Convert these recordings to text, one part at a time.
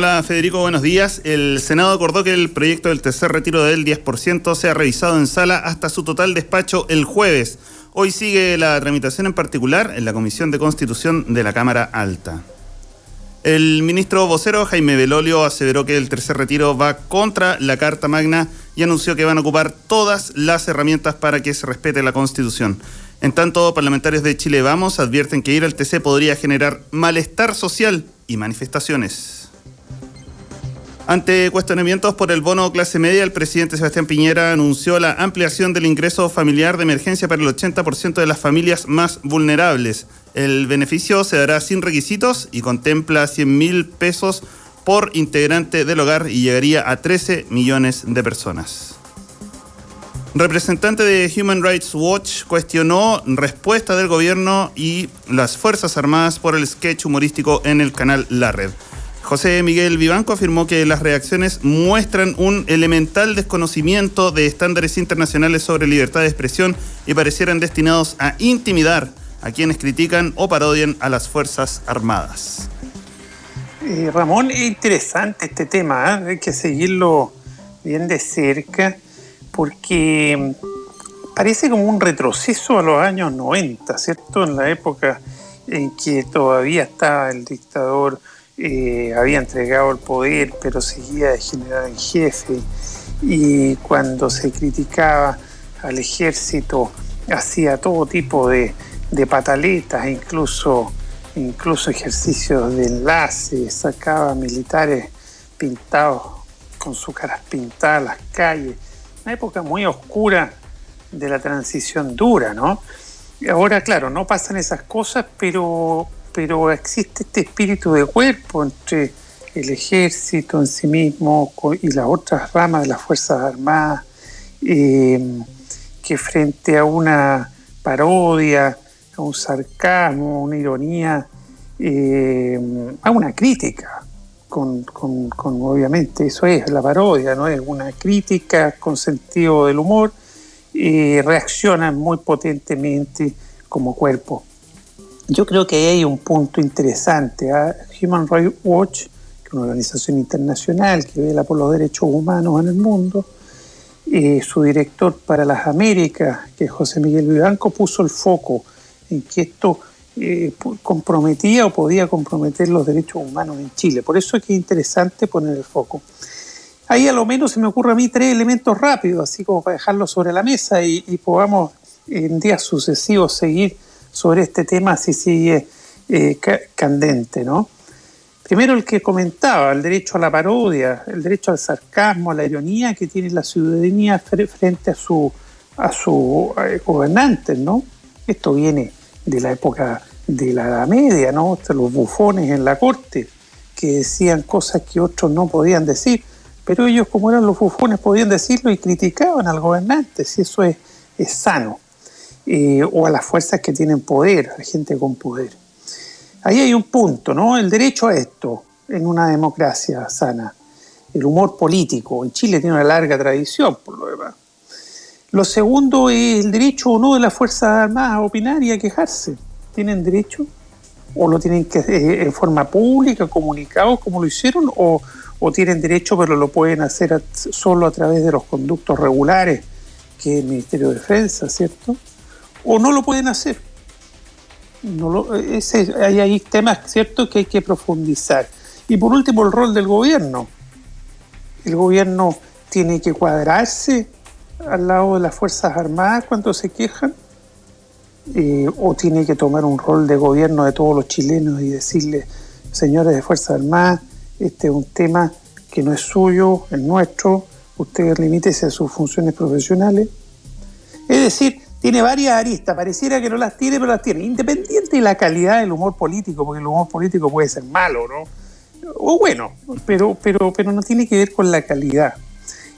Hola Federico, buenos días. El Senado acordó que el proyecto del tercer retiro del 10% sea revisado en sala hasta su total despacho el jueves. Hoy sigue la tramitación en particular en la Comisión de Constitución de la Cámara Alta. El ministro vocero Jaime Belolio aseveró que el tercer retiro va contra la Carta Magna y anunció que van a ocupar todas las herramientas para que se respete la Constitución. En tanto, parlamentarios de Chile Vamos advierten que ir al TC podría generar malestar social y manifestaciones. Ante cuestionamientos por el bono clase media, el presidente Sebastián Piñera anunció la ampliación del ingreso familiar de emergencia para el 80% de las familias más vulnerables. El beneficio se dará sin requisitos y contempla 100.000 pesos por integrante del hogar y llegaría a 13 millones de personas. Representante de Human Rights Watch cuestionó respuesta del gobierno y las Fuerzas Armadas por el sketch humorístico en el canal La Red. José Miguel Vivanco afirmó que las reacciones muestran un elemental desconocimiento de estándares internacionales sobre libertad de expresión y parecieran destinados a intimidar a quienes critican o parodian a las Fuerzas Armadas. Ramón, es interesante este tema, hay que seguirlo bien de cerca porque parece como un retroceso a los años 90, ¿cierto? En la época en que todavía estaba el dictador. Había entregado el poder, pero seguía de general en jefe, y cuando se criticaba al ejército hacía todo tipo de pataletas, incluso ejercicios de enlace, sacaba militares pintados con sus caras pintadas a las calles. Una época muy oscura de la transición dura, ¿no? Ahora, claro, no pasan esas cosas, pero existe este espíritu de cuerpo entre el ejército en sí mismo y las otras ramas de las Fuerzas Armadas, que frente a una parodia, a un sarcasmo, a una ironía, a una crítica, con obviamente eso es la parodia, ¿no? Es una crítica con sentido del humor, reaccionan muy potentemente como cuerpo. Yo creo que hay un punto interesante. Human Rights Watch, que es una organización internacional que vela por los derechos humanos en el mundo, su director para las Américas, que es José Miguel Vivanco, puso el foco en que esto comprometía o podía comprometer los derechos humanos en Chile. Por eso es que es interesante poner el foco. Ahí a lo menos se me ocurren a mí 3 elementos rápidos, así como para dejarlos sobre la mesa y podamos en días sucesivos seguir sobre este tema si sigue candente, ¿no? Primero, el que comentaba, el derecho a la parodia, el derecho al sarcasmo, a la ironía que tiene la ciudadanía frente a sus gobernantes, ¿no? Esto viene de la época de la Edad Media, ¿no? Los bufones en la corte que decían cosas que otros no podían decir, pero ellos, como eran los bufones, podían decirlo y criticaban al gobernante, si eso es sano. O a las fuerzas que tienen poder, a gente con poder. Ahí hay un punto, ¿no? El derecho a esto en una democracia sana. El humor político. En Chile tiene una larga tradición, por lo demás. Lo segundo es el derecho o no de las Fuerzas Armadas a opinar y a quejarse. ¿Tienen derecho? ¿O lo tienen que en forma pública, comunicados como lo hicieron? ¿O tienen derecho pero lo pueden hacer solo a través de los conductos regulares, que es el Ministerio de Defensa, ¿cierto? ¿O no lo pueden hacer? Hay temas, ¿cierto?, que hay que profundizar. Y por último, el rol del gobierno. El gobierno tiene que cuadrarse al lado de las Fuerzas Armadas cuando se quejan, o tiene que tomar un rol de gobierno de todos los chilenos y decirles, señores de Fuerzas Armadas, este es un tema que no es suyo, es nuestro, ustedes limítese a sus funciones profesionales. Es decir, tiene varias aristas, pareciera que no las tiene, pero las tiene, independiente de la calidad del humor político, porque el humor político puede ser malo, ¿no? O bueno, pero no tiene que ver con la calidad,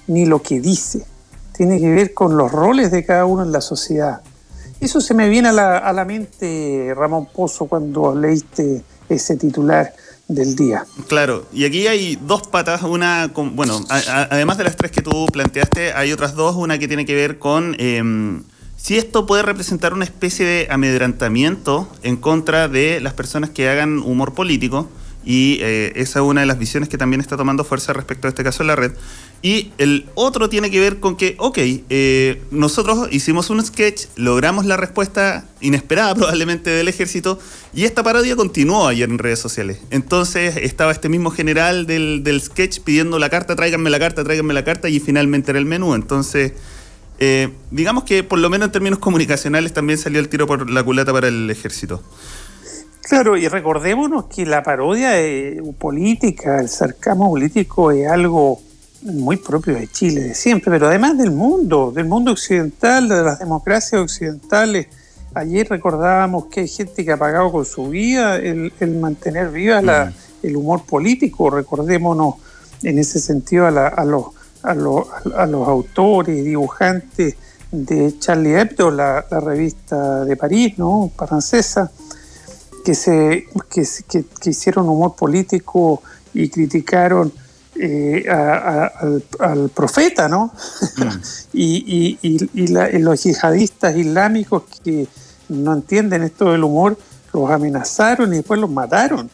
ni lo que dice, tiene que ver con los roles de cada uno en la sociedad. Eso se me viene a la mente, Ramón Pozo, cuando leíste ese titular del día. Claro, y aquí hay 2 patas, una, además de las 3 que tú planteaste, hay otras 2, una que tiene que ver con si esto puede representar una especie de amedrentamiento en contra de las personas que hagan humor político, Y esa es una de las visiones que también está tomando fuerza respecto a este caso en la red. Y el otro tiene que ver con que, nosotros hicimos un sketch, logramos la respuesta inesperada probablemente del ejército, y esta parodia continuó ayer en redes sociales. Entonces estaba este mismo general del sketch pidiendo la carta, tráiganme la carta, y finalmente era el menú. Entonces, digamos que por lo menos en términos comunicacionales también salió el tiro por la culata para el ejército. Claro, y recordémonos que la parodia política, el sarcasmo político es algo muy propio de Chile, de siempre, pero además del mundo occidental, de las democracias occidentales. Ayer recordábamos que hay gente que ha pagado con su vida el mantener viva el humor político. Recordémonos en ese sentido a los autores y dibujantes de Charlie Hebdo, la revista de París, ¿no?, francesa, que hicieron humor político y criticaron al profeta, ¿no? y los yihadistas islámicos que no entienden esto del humor los amenazaron y después los mataron.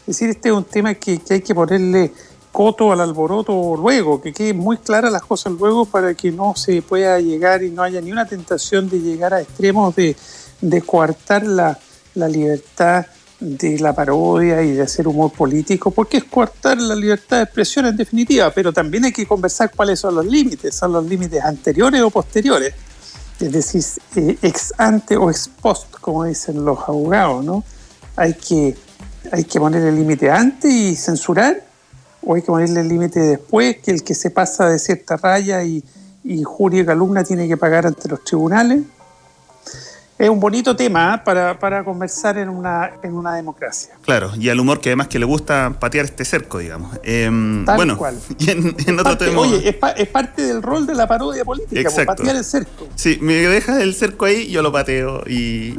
Es decir, este es un tema que hay que ponerle coto al alboroto luego, que queden muy claras las cosas luego para que no se pueda llegar y no haya ni una tentación de llegar a extremos de coartar la libertad de la parodia y de hacer humor político, porque es coartar la libertad de expresión en definitiva, pero también hay que conversar cuáles son los límites anteriores o posteriores, es decir, ex ante o ex post, como dicen los abogados, ¿no? Hay que poner el límite antes y censurar, o hay que ponerle el límite después, que el que se pasa de cierta raya y injuria y calumnia tiene que pagar ante los tribunales. Es un bonito tema para conversar en una democracia. Claro, y al humor que además que le gusta patear este cerco, digamos. Tal cual. Y en otro tema... Oye, es parte del rol de la parodia política, patear el cerco. Sí, me dejas el cerco ahí, yo lo pateo y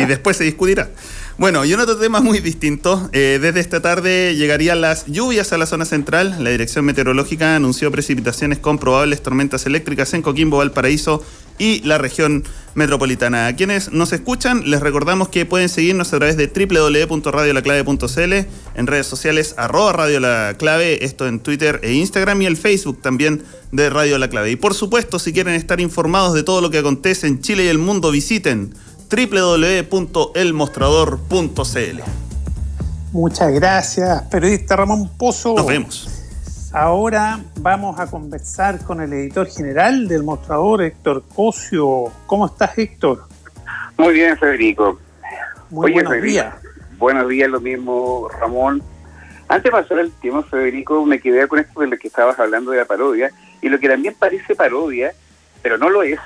después se discutirá. Bueno, y en otro tema muy distinto, desde esta tarde llegarían las lluvias a la zona central. La Dirección Meteorológica anunció precipitaciones con probables tormentas eléctricas en Coquimbo, Valparaíso y la región metropolitana. A quienes nos escuchan, les recordamos que pueden seguirnos a través de www.radiolaclave.cl, en redes sociales @radiolaclave, esto en Twitter e Instagram, y el Facebook también de Radio La Clave. Y por supuesto, si quieren estar informados de todo lo que acontece en Chile y el mundo, visiten www.elmostrador.cl. Muchas gracias, periodista Ramón Pozo. Nos vemos. Ahora vamos a conversar con el editor general del Mostrador, Héctor Cosio. ¿Cómo estás, Héctor? Muy bien, Federico. Buenos días. Buenos días, lo mismo, Ramón. Antes de pasar al tema, Federico, me quedé con esto de lo que estabas hablando de la parodia, y lo que también parece parodia, pero no lo es,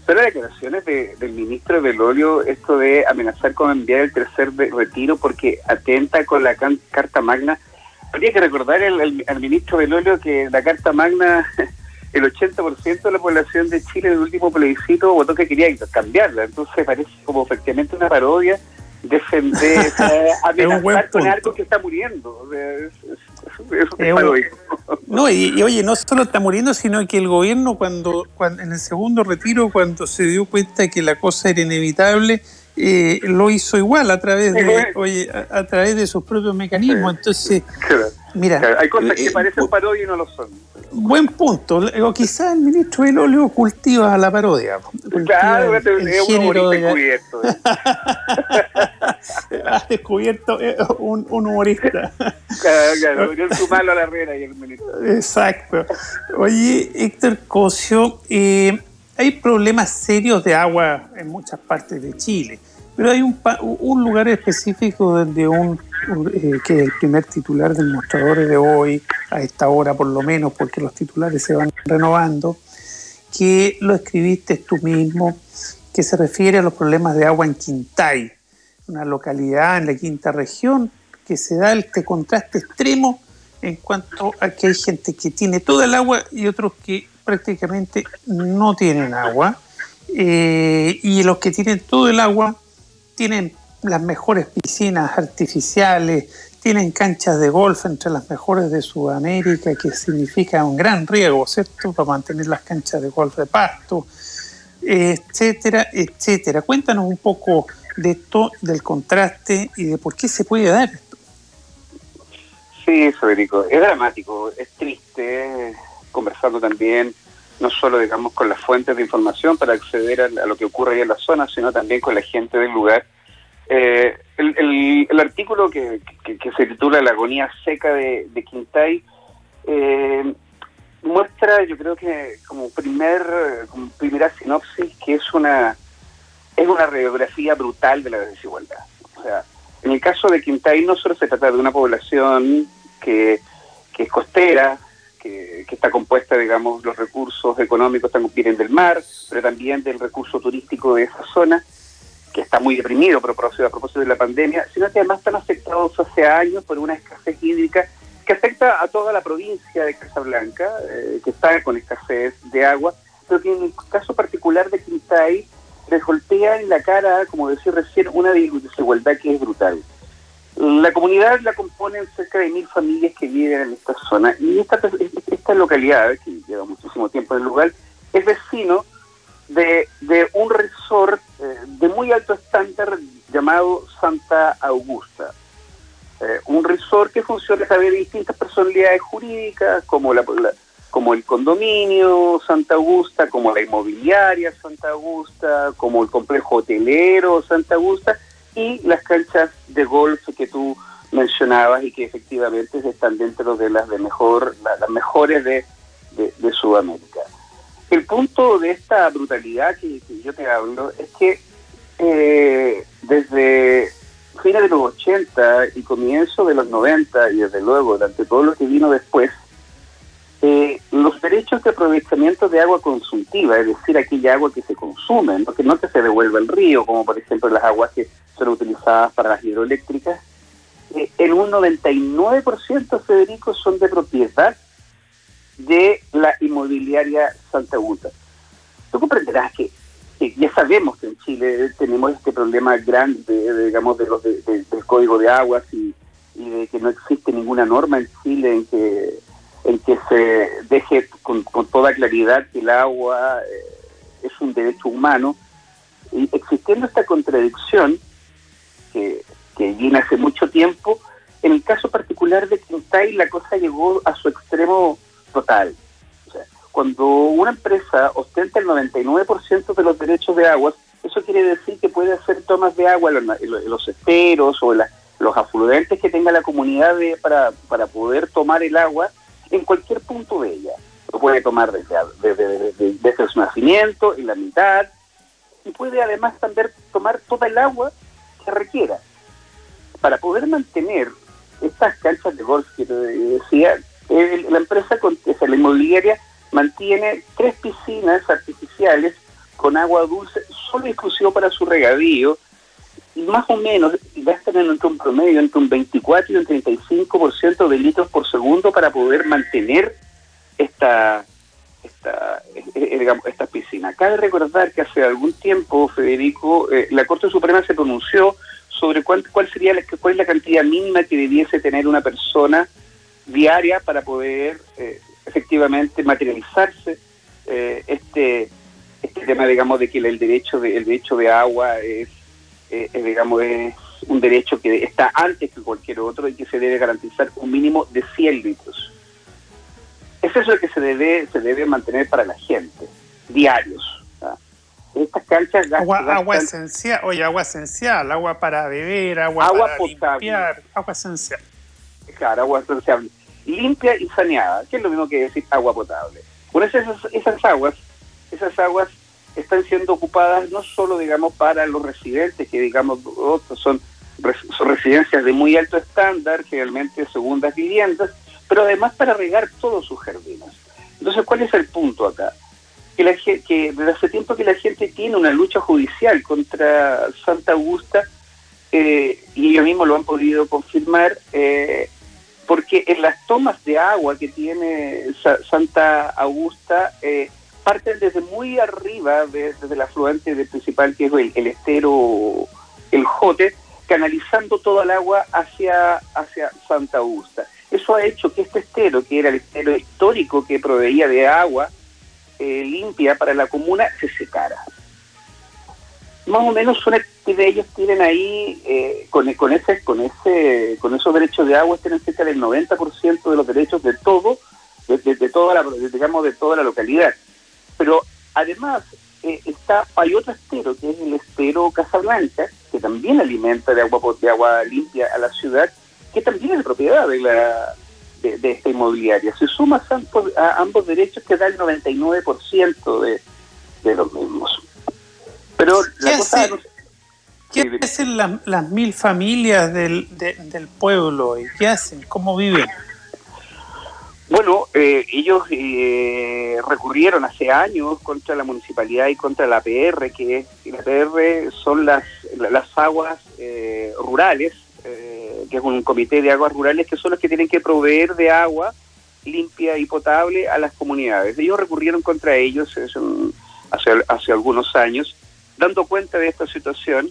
son las declaraciones del ministro Belolio, esto de amenazar con enviar el tercer retiro porque atenta con la Carta Magna. Habría que recordar al ministro Belolio que la Carta Magna, el 80% de la población de Chile en el último plebiscito votó que quería cambiarla. Entonces parece como efectivamente una parodia defender, amenazar con algo que está muriendo. O sea, eso es paródico. No, y oye, no solo está muriendo, sino que el gobierno cuando en el segundo retiro, cuando se dio cuenta de que la cosa era inevitable, lo hizo igual a través de sus propios mecanismos. Entonces, mira, hay cosas que parecen parodia y no lo son. Buen punto. O quizás el ministro Belolio cultiva la parodia. Claro, es un humorista encubierto. Has descubierto un humorista. Claro, yo sumarlo a la Herrera y el ministro. Exacto. Oye, Héctor Cosio, hay problemas serios de agua en muchas partes de Chile, pero hay un lugar específico donde que es el primer titular del Mostrador de hoy, a esta hora por lo menos, porque los titulares se van renovando, que lo escribiste tú mismo, que se refiere a los problemas de agua en Quintay, una localidad en la quinta región, que se da este contraste extremo en cuanto a que hay gente que tiene toda el agua y otros que prácticamente no tienen agua, y los que tienen todo el agua tienen las mejores piscinas artificiales, tienen canchas de golf entre las mejores de Sudamérica, que significa un gran riesgo, ¿cierto?, para mantener las canchas de golf de pasto, etcétera, etcétera. Cuéntanos un poco de esto, del contraste y de por qué se puede dar esto. Sí, Federico, es dramático, es triste, conversando también, no solo, digamos, con las fuentes de información para acceder a lo que ocurre ahí en la zona, sino también con la gente del lugar. El artículo que se titula La agonía seca de Quintay muestra, yo creo que como primera sinopsis, que es una radiografía brutal de la desigualdad. O sea, en el caso de Quintay no solo se trata de una población que es costera, que está compuesta, digamos, los recursos económicos vienen del mar, pero también del recurso turístico de esa zona, que está muy deprimido a propósito de la pandemia, sino que además están afectados hace años por una escasez hídrica que afecta a toda la provincia de Casablanca, que está con escasez de agua, pero que en el caso particular de Quintay les golpea en la cara, como decía recién, una desigualdad que es brutal. La comunidad la componen cerca de 1.000 familias que viven en esta zona, y esta localidad, que lleva muchísimo tiempo en el lugar, es vecino de un resort de muy alto estándar llamado Santa Augusta. Un resort que funciona a través de distintas personalidades jurídicas, como el condominio Santa Augusta, como la inmobiliaria Santa Augusta, como el complejo hotelero Santa Augusta, y las canchas de golf que tú mencionabas y que efectivamente están dentro de las mejores de Sudamérica. El punto de esta brutalidad que yo te hablo es que desde fines de los 80 y comienzo de los 90, y desde luego durante todo lo que vino después, los derechos de aprovechamiento de agua consumtiva, es decir, aquella agua que se consume, que no que se devuelva al río, como por ejemplo las aguas que son utilizadas para las hidroeléctricas, en un 99%, Federico, son de propiedad de la inmobiliaria Santa Augusta. Tú comprenderás que ya sabemos que en Chile tenemos este problema grande, digamos, del Código de Aguas y de que no existe ninguna norma en Chile en que se deje con toda claridad que el agua es un derecho humano, y existiendo esta contradicción que viene hace mucho tiempo, en el caso particular de Quintay la cosa llegó a su extremo total. O sea, cuando una empresa ostenta el 99% de los derechos de aguas, eso quiere decir que puede hacer tomas de agua en los esteros o los afluentes que tenga la comunidad para poder tomar el agua en cualquier punto de ella. Lo puede tomar desde su nacimiento, en la mitad, y puede además también tomar toda el agua que requiera. Para poder mantener estas canchas de golf que te decía, la empresa, la inmobiliaria, mantiene 3 piscinas artificiales con agua dulce, solo exclusivo para su regadío, y más o menos gastan entre un promedio entre un 24 y un 35% de litros por segundo para poder mantener esta piscina. Cabe recordar que hace algún tiempo, Federico, la Corte Suprema se pronunció sobre cuál es la cantidad mínima que debiese tener una persona diaria para poder efectivamente materializarse este tema, digamos, de que el derecho de agua es un derecho que está antes que cualquier otro y que se debe garantizar un mínimo de 100 litros. Es eso lo que se debe mantener para la gente, diarios. Estas canchas agua esencial, agua para beber, agua para potable, limpiar, agua esencial. Claro, agua esencial, limpia y saneada, que es lo mismo que decir agua potable. Por eso esas aguas están siendo ocupadas no solo, digamos, para los residentes, que digamos son residencias de muy alto estándar, generalmente segundas viviendas, pero además para regar todos sus jardines. Entonces, ¿cuál es el punto acá? Que desde hace tiempo que la gente tiene una lucha judicial contra Santa Augusta, y ellos mismos lo han podido confirmar, porque en las tomas de agua que tiene Santa Augusta, parten desde muy arriba, desde el afluente principal, que es el estero, el Jote, canalizando toda el agua hacia Santa Augusta. Eso ha hecho que este estero, que era el estero histórico que proveía de agua limpia para la comuna, se secara. más o menos son que ellos tienen ahí, con esos derechos de agua, tienen cerca del 90% de los derechos de todo, de toda la localidad. Pero además hay otro estero, que es el estero Casablanca, que también alimenta de agua limpia a la ciudad, que también es propiedad de esta inmobiliaria. Se suma a ambos derechos, que da el 99% de los mismos. Pero ¿Qué hacen las 1000 familias del pueblo? ¿Y qué hacen? ¿Cómo viven? Bueno, ellos recurrieron hace años contra la municipalidad y contra la APR, que la APR son las aguas rurales, que es un comité de aguas rurales, que son los que tienen que proveer de agua limpia y potable a las comunidades. Ellos recurrieron contra ellos hace algunos años, dando cuenta de esta situación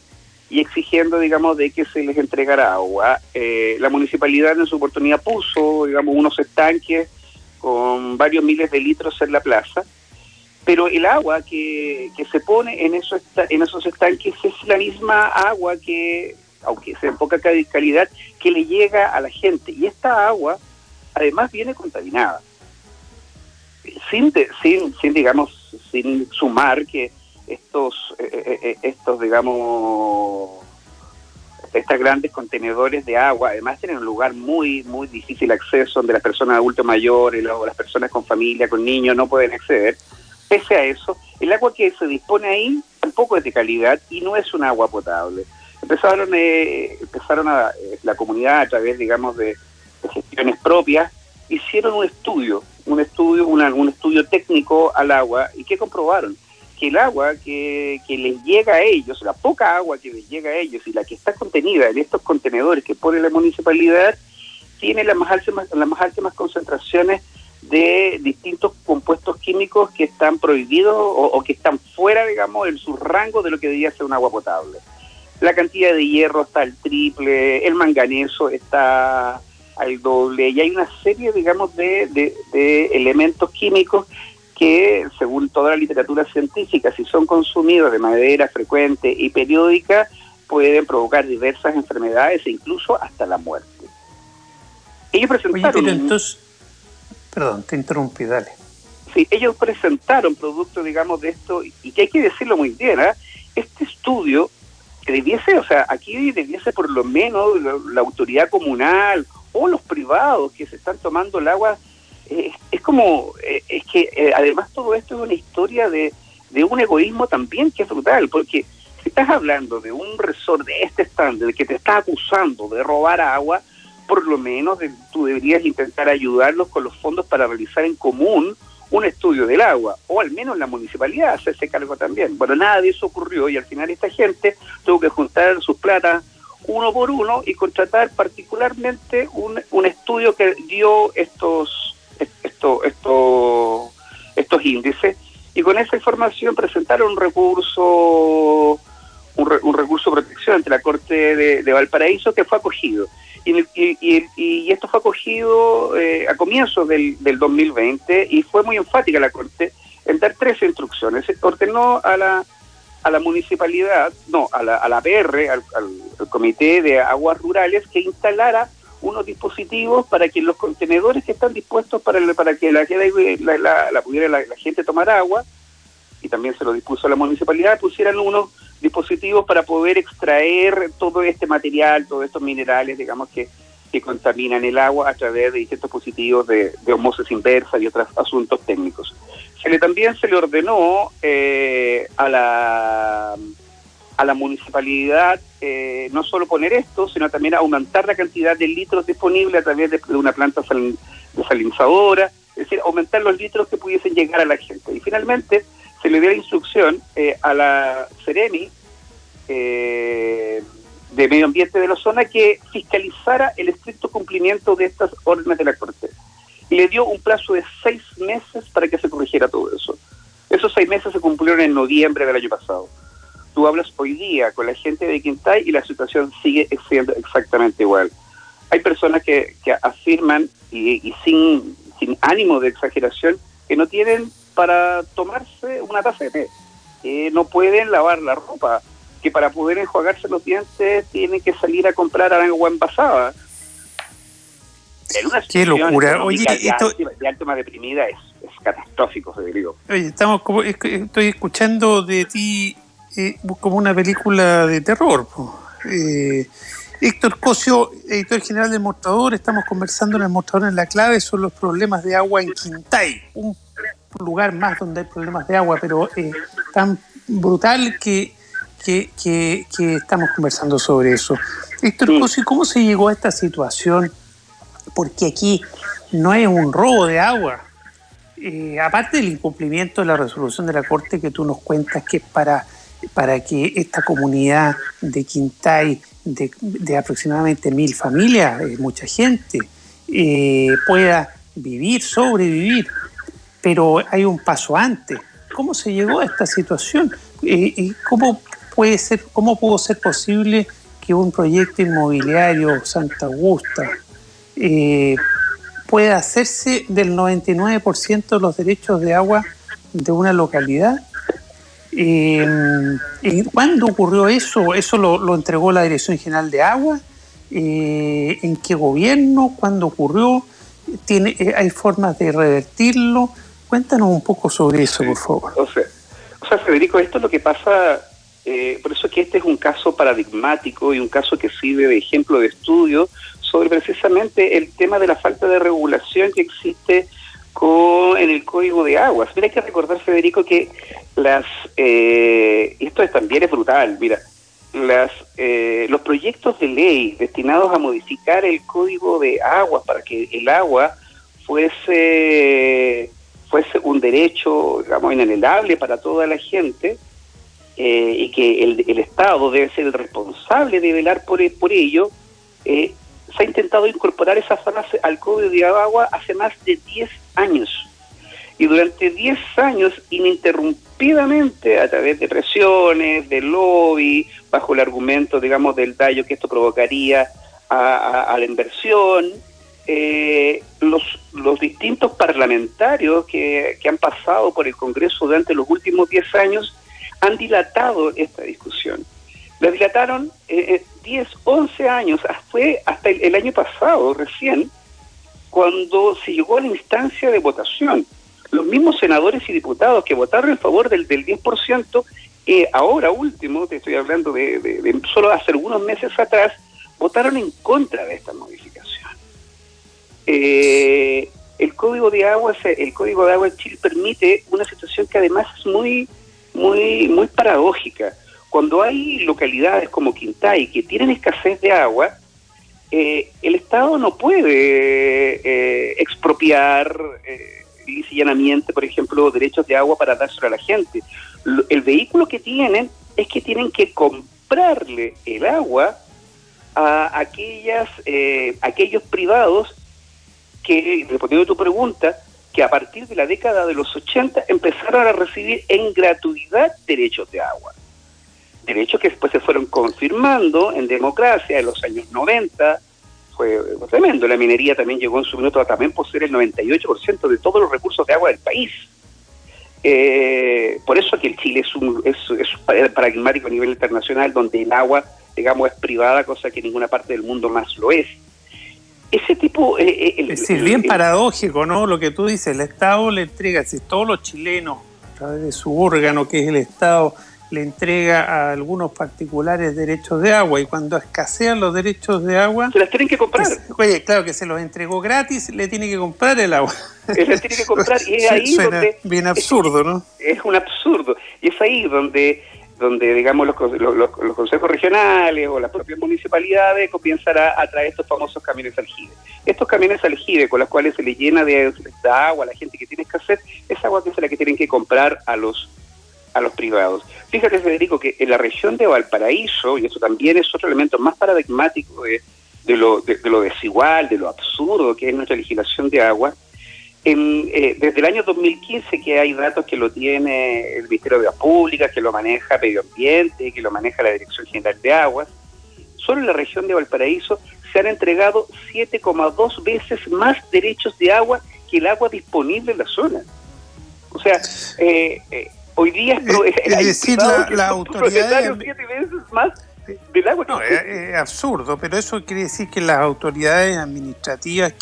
y exigiendo, digamos, de que se les entregara agua. La municipalidad en su oportunidad puso, digamos, unos estanques con varios miles de litros en la plaza, pero el agua que se pone en esos estanques es la misma agua que, aunque sea de poca calidad, que le llega a la gente. Y esta agua, además, viene contaminada. Sin sumar que estas grandes contenedores de agua, además tienen un lugar muy muy difícil de acceso, donde las personas adultos mayores o las personas con familia, con niños, no pueden acceder. Pese a eso, el agua que se dispone ahí tampoco es de calidad y no es un agua potable. Empezaron la comunidad, a través, digamos, de gestiones propias, hicieron un estudio técnico al agua. ¿Y qué comprobaron? Que el agua que les llega a ellos, la poca agua que les llega a ellos y la que está contenida en estos contenedores que pone la municipalidad, tiene las más altas concentraciones de distintos compuestos químicos que están prohibidos o que están fuera, digamos, en su rango de lo que debería ser un agua potable. La cantidad de hierro está al triple, el manganeso está al doble, y hay una serie, digamos, de elementos químicos que, según toda la literatura científica, si son consumidos de manera frecuente y periódica, pueden provocar diversas enfermedades e incluso hasta la muerte. Ellos presentaron... Oye, pero entonces... Perdón, te interrumpí, dale. Sí, ellos presentaron producto, digamos, de esto, y que hay que decirlo muy bien, ¿eh? Este estudio que aquí debiese por lo menos la autoridad comunal o los privados que se están tomando el agua. Además todo esto es una historia de un egoísmo también que es brutal, porque si estás hablando de un resort de este estándar que te está acusando de robar agua, por lo menos tú deberías intentar ayudarlos con los fondos para realizar en común un estudio del agua, o al menos la municipalidad hacerse cargo también. Bueno, nada de eso ocurrió, y al final esta gente tuvo que juntar sus plata uno por uno y contratar particularmente un estudio que dio estos índices, y con esa información presentaron un recurso de protección ante la Corte de Valparaíso, que fue acogido. Y esto fue acogido a comienzos del 2020, y fue muy enfática la Corte en dar 13 instrucciones. Se ordenó a la municipalidad, a la APR, al Comité de Aguas Rurales, que instalara unos dispositivos para que los contenedores que están dispuestos para que la gente tomar agua, y también se lo dispuso a la municipalidad, pusieran unos dispositivos para poder extraer todo este material, todos estos minerales, digamos, que contaminan el agua a través de distintos dispositivos de osmosis inversa y otros asuntos técnicos. También se le ordenó a la municipalidad no solo poner esto, sino también aumentar la cantidad de litros disponibles a través de una planta desalinizadora, es decir, aumentar los litros que pudiesen llegar a la gente. Y finalmente se le dio la instrucción a la Seremi de Medio Ambiente de la zona que fiscalizara el estricto cumplimiento de estas órdenes de la Corte. Y le dio un plazo de 6 meses para que se corrigiera todo eso. Esos 6 meses se cumplieron en noviembre del año pasado. Tú hablas hoy día con la gente de Quintay y la situación sigue siendo exactamente igual. Hay personas que afirman, y sin ánimo de exageración, que no tienen para tomarse una taza de té. No pueden lavar la ropa, que para poder enjuagarse los dientes tienen que salir a comprar agua envasada. En una ¡Qué locura! Oye, de alto más deprimida es catastrófico, Federico. Oye, estoy escuchando de ti como una película de terror. Héctor Cosio, editor general del Mostrador, estamos conversando en el Mostrador en la Clave sobre los problemas de agua en Quintay, un lugar más donde hay problemas de agua, pero tan brutal que estamos conversando sobre eso. Héctor Cosio, ¿cómo se llegó a esta situación? Porque aquí no es un robo de agua. Aparte del incumplimiento de la resolución de la Corte que tú nos cuentas, que es para que esta comunidad de Quintay, de aproximadamente 1.000 familias, mucha gente, pueda sobrevivir. Pero hay un paso antes. ¿Cómo se llegó a esta situación? ¿Cómo pudo ser posible que un proyecto inmobiliario Santa Augusta pueda hacerse del 99% de los derechos de agua de una localidad? ¿Cuándo ocurrió eso? ¿Eso lo entregó la Dirección General de Agua? ¿En qué gobierno? ¿Cuándo ocurrió? ¿Hay formas de revertirlo? Cuéntanos un poco sobre eso, por favor. O sea, Federico, esto es lo que pasa, por eso que este es un caso paradigmático y un caso que sirve de ejemplo de estudio sobre precisamente el tema de la falta de regulación que existe en el Código de Aguas. Mira, hay que recordar, Federico, que esto también es brutal, mira, los proyectos de ley destinados a modificar el Código de Aguas para que el agua fuese un derecho, digamos, inalienable para toda la gente, y que el Estado debe ser el responsable de velar por ello, se ha intentado incorporar esa frase al Código de Agua hace más de 10 años. Y durante 10 años, ininterrumpidamente, a través de presiones, de lobby, bajo el argumento, digamos, del daño que esto provocaría a la inversión, los distintos parlamentarios que han pasado por el Congreso durante los últimos 10 años han dilatado esta discusión. La dilataron 10, 11 años, fue hasta el año pasado recién, cuando se llegó a la instancia de votación. Los mismos senadores y diputados que votaron en favor del 10%, ahora último, te estoy hablando de solo hace algunos meses atrás, votaron en contra de esta modificación. El Código de Agua en Chile permite una situación que además es muy, muy, muy paradójica. Cuando hay localidades como Quintay que tienen escasez de agua, el Estado no puede expropiar lisa y llanamente, por ejemplo, derechos de agua para dárselo a la gente. El vehículo que tienen es que tienen que comprarle el agua a aquellos privados que, respondiendo a tu pregunta, que a partir de la década de los 80 empezaron a recibir en gratuidad derechos de agua. Derechos que después se fueron confirmando en democracia en los años 90, fue tremendo. La minería también llegó en su minuto a también poseer el 98% de todos los recursos de agua del país. Por eso que el Chile es paradigmático a nivel internacional, donde el agua, digamos, es privada, cosa que en ninguna parte del mundo más lo es. Ese tipo... es decir, bien paradójico, ¿no? Lo que tú dices, el Estado le entrega, si todos los chilenos, a través de su órgano, que es el Estado, le entrega a algunos particulares derechos de agua, y cuando escasean los derechos de agua... Se las tienen que comprar. Oye, claro, que se los entregó gratis, le tiene que comprar el agua. Se las tiene que comprar, y es ahí donde... Bien absurdo, ¿no? Es un absurdo. Y es ahí donde digamos, los consejos regionales o las propias municipalidades comienzan a traer estos famosos camiones aljibe. Estos camiones aljibe con los cuales se les llena de agua a la gente que tiene escasez, esa agua que es la que tienen que comprar a los privados. Fíjate, Federico, que en la región de Valparaíso, y eso también es otro elemento más paradigmático de lo desigual, de lo absurdo que es nuestra legislación de agua, desde el año 2015 que hay datos que lo tiene el Ministerio de Obras Públicas, que lo maneja Medio Ambiente, que lo maneja la Dirección General de Aguas, solo en la región de Valparaíso se han entregado 7,2 veces más derechos de agua que el agua disponible en la zona. O sea, hoy día es decir, la autoridad... 7 veces más del agua. No, es absurdo, pero eso quiere decir que las autoridades administrativas,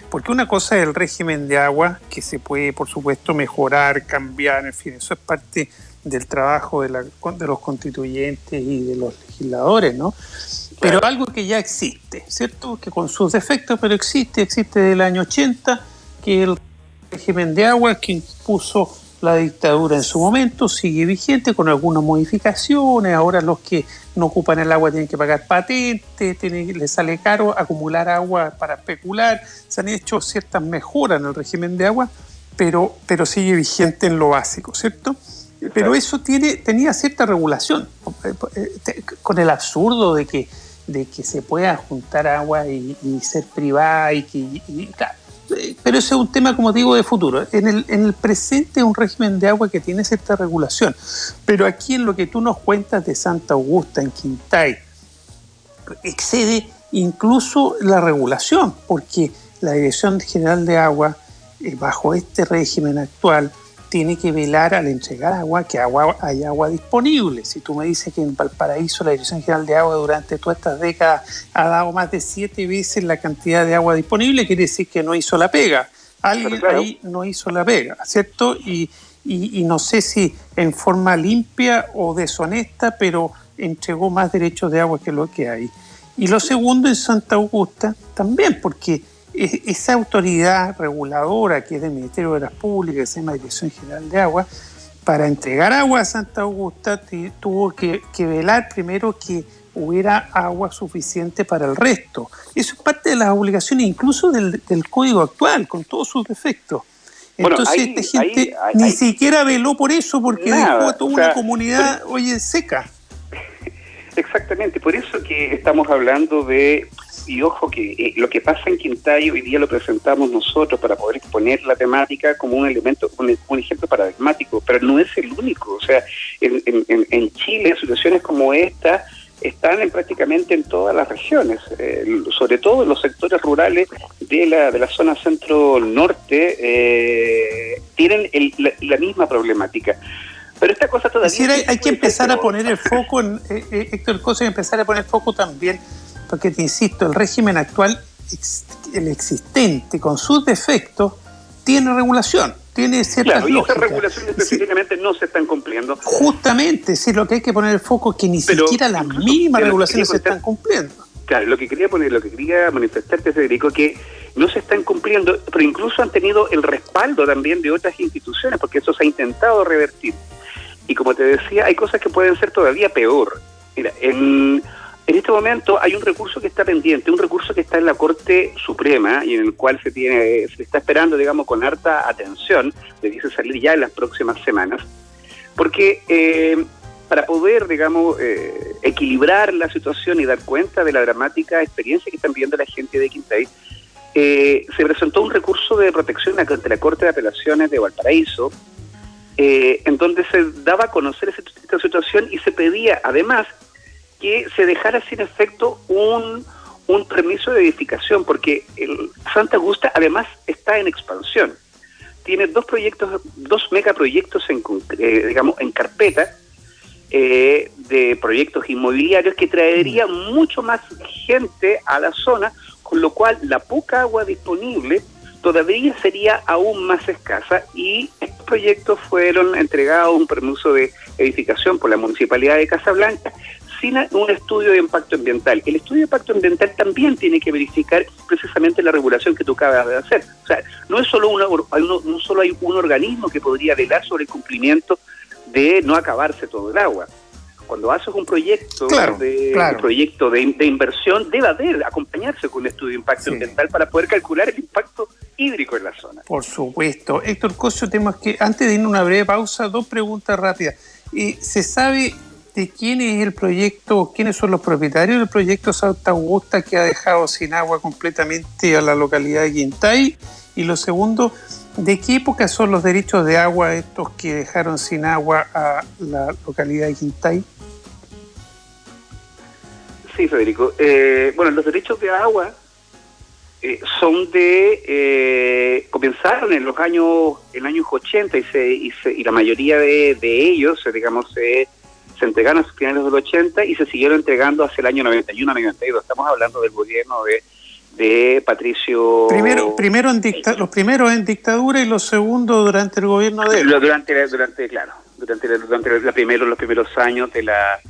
porque una cosa es el régimen de agua, que se puede, por supuesto, mejorar, cambiar, en fin, eso es parte del trabajo de los constituyentes y de los legisladores, ¿no? Pero algo que ya existe, ¿cierto? Que con sus defectos, pero existe desde el año 80, que el régimen de agua que impuso la dictadura en su momento sigue vigente con algunas modificaciones. Ahora los que no ocupan el agua tienen que pagar patentes, les sale caro acumular agua para especular. Se han hecho ciertas mejoras en el régimen de agua, pero sigue vigente en lo básico, ¿cierto? Pero eso tenía cierta regulación, con el absurdo de que se pueda juntar agua y ser privada claro. Pero ese es un tema, como digo, de futuro. En el presente es un régimen de agua que tiene cierta regulación, pero aquí en lo que tú nos cuentas de Santa Augusta, en Quintay, excede incluso la regulación, porque la Dirección General de Agua, bajo este régimen actual, tiene que velar al entregar agua, que hay agua disponible. Si tú me dices que en Valparaíso la Dirección General de Agua durante todas estas décadas ha dado más de 7 veces la cantidad de agua disponible, quiere decir que no hizo la pega. Alguien ahí no hizo la pega, ¿cierto? Y no sé si en forma limpia o deshonesta, pero entregó más derechos de agua que lo que hay. Y lo segundo, en Santa Augusta también, porque esa autoridad reguladora que es del Ministerio de Obras Públicas, que se llama Dirección General de Agua, para entregar agua a Santa Augusta tuvo que velar primero que hubiera agua suficiente para el resto. Eso es parte de las obligaciones incluso del código actual, con todos sus defectos. Entonces esta gente ni siquiera veló por eso, porque dejó a toda una comunidad, seca. Exactamente, por eso que estamos hablando de... Y ojo que lo que pasa en Quintay hoy día lo presentamos nosotros para poder exponer la temática como un elemento, un ejemplo paradigmático, pero no es el único. O sea, en Chile situaciones como esta están prácticamente en todas las regiones, sobre todo en los sectores rurales de la zona centro-norte, tienen la misma problemática. Pero esta cosa todavía... Es decir, hay que empezar a poner el foco, Héctor Cossa, hay que empezar a poner foco también, porque te insisto, el régimen actual, el existente, con sus defectos, tiene regulación, tiene ciertas lógicas. Y esas regulaciones específicamente no se están cumpliendo. Justamente, sí, lo que hay que poner el foco es que ni siquiera las mínimas regulaciones se están cumpliendo. Claro, lo que quería manifestarte, Federico, que no se están cumpliendo, pero incluso han tenido el respaldo también de otras instituciones, porque eso se ha intentado revertir. Y como te decía, hay cosas que pueden ser todavía peor. Mira, en este momento hay un recurso que está pendiente, un recurso que está en la Corte Suprema y en el cual se está esperando, digamos, con harta atención, debiese salir ya en las próximas semanas, porque para poder, digamos, equilibrar la situación y dar cuenta de la dramática experiencia que están viviendo la gente de Quintay, se presentó un recurso de protección ante la Corte de Apelaciones de Valparaíso, en donde se daba a conocer esta situación y se pedía, además, que se dejara sin efecto un permiso de edificación, porque Santa Augusta además está en expansión. Tiene dos megaproyectos en carpeta, de proyectos inmobiliarios que traería mucho más gente a la zona, con lo cual la poca agua disponible todavía sería aún más escasa, y estos proyectos fueron entregados un permiso de edificación por la Municipalidad de Casablanca sin un estudio de impacto ambiental. El estudio de impacto ambiental también tiene que verificar precisamente la regulación que tú acabas de hacer. O sea, no solo hay un organismo que podría velar sobre el cumplimiento de no acabarse todo el agua. Cuando haces un proyecto de inversión, debe acompañarse con un estudio de impacto ambiental para poder calcular el impacto hídrico en la zona. Por supuesto. Héctor Cossa, tenemos que, antes de ir a una breve pausa, 2 preguntas rápidas. ¿Se sabe de quién es el proyecto, quiénes son los propietarios del proyecto Santa Augusta, que ha dejado sin agua completamente a la localidad de Quintay? Y lo segundo, ¿de qué época son los derechos de agua estos que dejaron sin agua a la localidad de Quintay? Sí, Federico. Los derechos de agua son comenzaron en los años 80 y la mayoría de ellos, digamos, se se entregaron a finales del 80 y se siguieron entregando hacia el año 91-92. Estamos hablando del gobierno de Patricio... Los primeros en dictadura y los segundos durante el gobierno de él. Durante los primeros años de la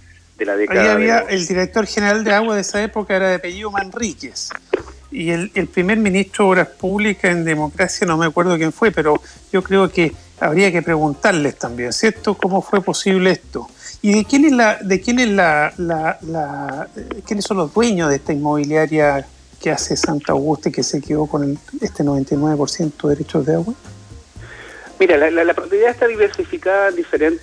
década. Ahí había el director general de agua de esa época, era de apellido Manríquez. Y el primer ministro de Obras Públicas en democracia, no me acuerdo quién fue, pero yo creo que habría que preguntarles también, ¿cierto? ¿Cómo fue posible esto? ¿Y de quiénes son los dueños de esta inmobiliaria que hace Santa Augusta y que se quedó con este 99% de derechos de agua? Mira, la propiedad está diversificada en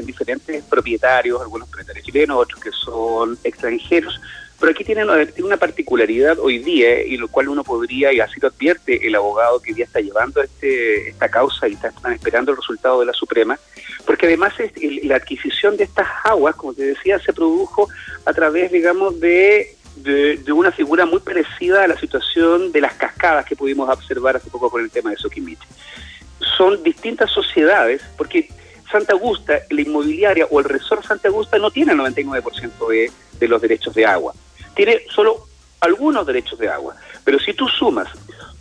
diferentes propietarios, algunos propietarios chilenos, otros que son extranjeros, pero aquí tiene una particularidad hoy día, y lo cual uno podría, y así lo advierte el abogado que ya está llevando esta causa y están esperando el resultado de la Suprema, porque además la adquisición de estas aguas, como te decía, se produjo a través, digamos, de una figura muy parecida a la situación de las cascadas que pudimos observar hace poco con el tema de Soquimich. Son distintas sociedades, porque Santa Augusta, la inmobiliaria o el resort Santa Augusta no tiene el 99% de los derechos de agua. Tiene solo algunos derechos de agua. Pero si tú sumas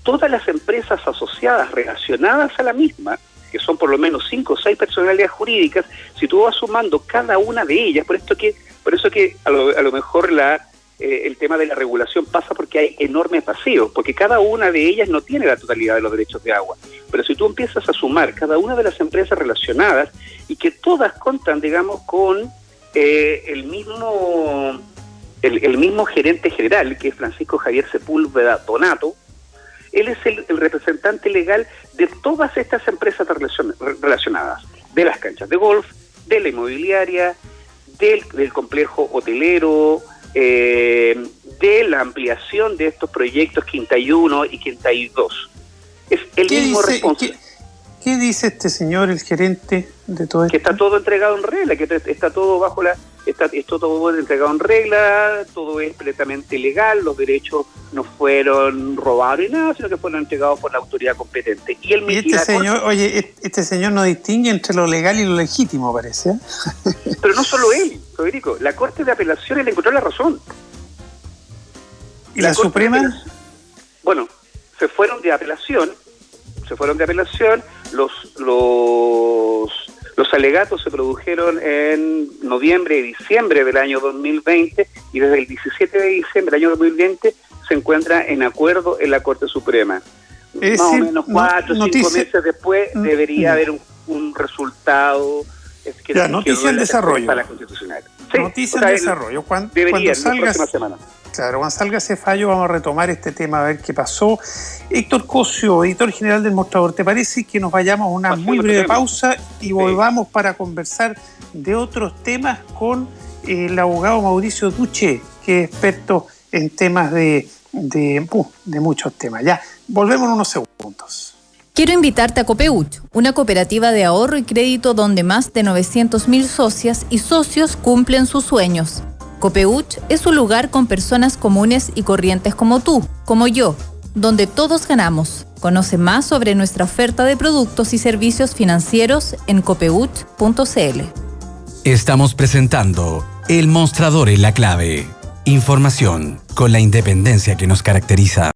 todas las empresas asociadas relacionadas a la misma, que son por lo menos 5 o 6 personalidades jurídicas, si tú vas sumando cada una de ellas, por eso que a lo mejor el tema de la regulación pasa porque hay enormes vacíos, porque cada una de ellas no tiene la totalidad de los derechos de agua. Pero si tú empiezas a sumar cada una de las empresas relacionadas y que todas cuentan, digamos, con el mismo gerente general, que es Francisco Javier Sepúlveda Donato, él es el representante legal de todas estas empresas relacionadas, de las canchas de golf, de la inmobiliaria, del complejo hotelero, de la ampliación de estos proyectos Quinta 1 y Quinta 2. Es el mismo responsable. ¿Qué dice este señor, el gerente de todo esto? Que está todo entregado en regla, que está todo está todo entregado en regla, todo es completamente legal, los derechos no fueron robados ni nada, sino que fueron entregados por la autoridad competente. Y este señor no distingue entre lo legal y lo legítimo, parece. Pero no solo él, Federico, la Corte de Apelaciones le encontró la razón. ¿Y la Suprema? Bueno, se fueron de apelación, los alegatos se produjeron en noviembre y diciembre del año 2020 y desde el 17 de diciembre del año 2020 se encuentra en acuerdo en la Corte Suprema. Más o menos 4 o 5 meses después debería haber un resultado noticia en desarrollo. Para la Constitucional. Sí, noticia en desarrollo. Cuando salga ese fallo vamos a retomar este tema a ver qué pasó. Héctor Cosio, editor general del Mostrador, ¿te parece que nos vayamos a una muy breve pausa y volvamos para conversar de otros temas con el abogado Mauricio Duche, que es experto en temas de muchos temas? Ya, volvemos en unos segundos. Quiero invitarte a Copeuch, una cooperativa de ahorro y crédito donde más de 900.000 socias y socios cumplen sus sueños. Copeuch es un lugar con personas comunes y corrientes como tú, como yo, donde todos ganamos. Conoce más sobre nuestra oferta de productos y servicios financieros en copeuch.cl. Estamos presentando El Mostrador en la Clave. Información con la independencia que nos caracteriza.